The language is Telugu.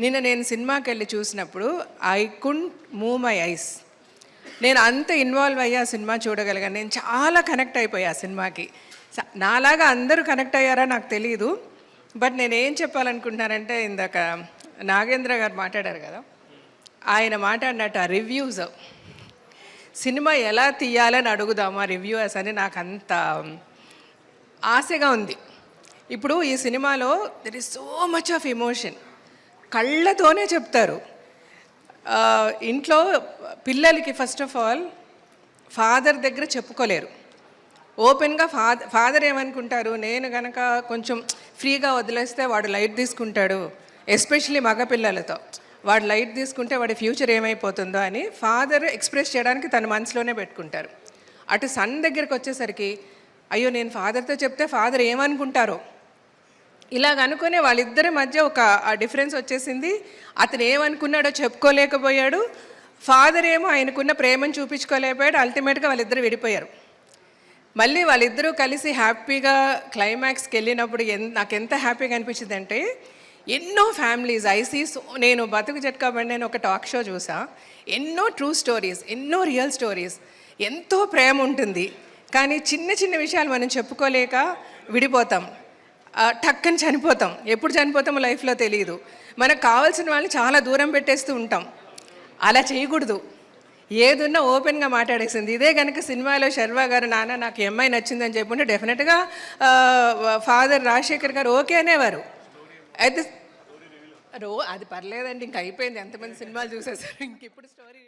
నిన్న నేను సినిమాకి వెళ్ళి చూసినప్పుడు I could move my eyes. నేను అంత ఇన్వాల్వ్ అయ్యా సినిమా చూడగలిగాను. నేను చాలా కనెక్ట్ అయిపోయా సినిమాకి. నాలాగా అందరూ కనెక్ట్ అయ్యారా నాకు తెలియదు. బట్ నేను ఏం చెప్పాలనుకుంటున్నానంటే, ఇందాక నాగేంద్ర గారు మాట్లాడారు కదా, ఆయన మాట్లాడినట్టు ఆ రివ్యూస్, సినిమా ఎలా తీయాలని అడుగుదామా రివ్యూవర్స్ అని నాకు అంత ఆశగా ఉంది. ఇప్పుడు ఈ సినిమాలో there is so much of emotion. కళ్ళతోనే చెప్తారు. ఇంట్లో పిల్లలకి ఫస్ట్ ఆఫ్ ఆల్ ఫాదర్ దగ్గర చెప్పుకోలేరు. ఓపెన్గా ఫాదర్ ఏమనుకుంటారు, నేను కనుక కొంచెం ఫ్రీగా వదిలేస్తే వాడు లైట్ తీసుకుంటాడు, ఎస్పెషలీ మగ పిల్లలతో వాడు లైట్ తీసుకుంటే వాడి ఫ్యూచర్ ఏమైపోతుందో అని ఫాదర్ ఎక్స్ప్రెస్ చేయడానికి తన మనసులోనే పెట్టుకుంటారు. అటు సన్ దగ్గరికి వచ్చేసరికి, అయ్యో నేను ఫాదర్తో చెప్తే ఫాదర్ ఏమనుకుంటారో ఇలాగ అనుకునే వాళ్ళిద్దరి మధ్య ఒక డిఫరెన్స్ వచ్చేసింది. అతను ఏమనుకున్నాడో చెప్పుకోలేకపోయాడు, ఫాదర్ ఏమో ఆయనకున్న ప్రేమను చూపించుకోలేకపోయాడు. అల్టిమేట్గా వాళ్ళిద్దరు విడిపోయారు. మళ్ళీ వాళ్ళిద్దరూ కలిసి హ్యాపీగా క్లైమాక్స్కి వెళ్ళినప్పుడు నాకు ఎంత హ్యాపీగా అనిపించింది అంటే, ఎన్నో ఫ్యామిలీస్ నేను బతుకు జట్కాబండి నేను ఒక టాక్ షో చూసా. ఎన్నో ట్రూ స్టోరీస్, ఎన్నో రియల్ స్టోరీస్, ఎంతో ప్రేమ ఉంటుంది. కానీ చిన్న చిన్న విషయాలు మనం చెప్పుకోలేక విడిపోతాం, టక్కని చనిపోతాం. ఎప్పుడు చనిపోతామో లైఫ్లో తెలియదు. మనకు కావాల్సిన వాళ్ళని చాలా దూరం పెట్టేస్తూ ఉంటాం. అలా చేయకూడదు. ఏదున్నా ఓపెన్గా మాట్లాడేసింది. ఇదే కనుక సినిమాలో శర్వా గారు నాన్న నాకు ఈ అమ్మాయి నచ్చిందని చెప్పుంటే డెఫినెట్గా ఫాదర్ రాజశేఖర్ గారు ఓకే అనేవారు. అయితే అది పర్లేదండి, ఇంక అయిపోయింది, ఎంతమంది సినిమాలు చూసేసారు, ఇంక ఇప్పుడు స్టోరీ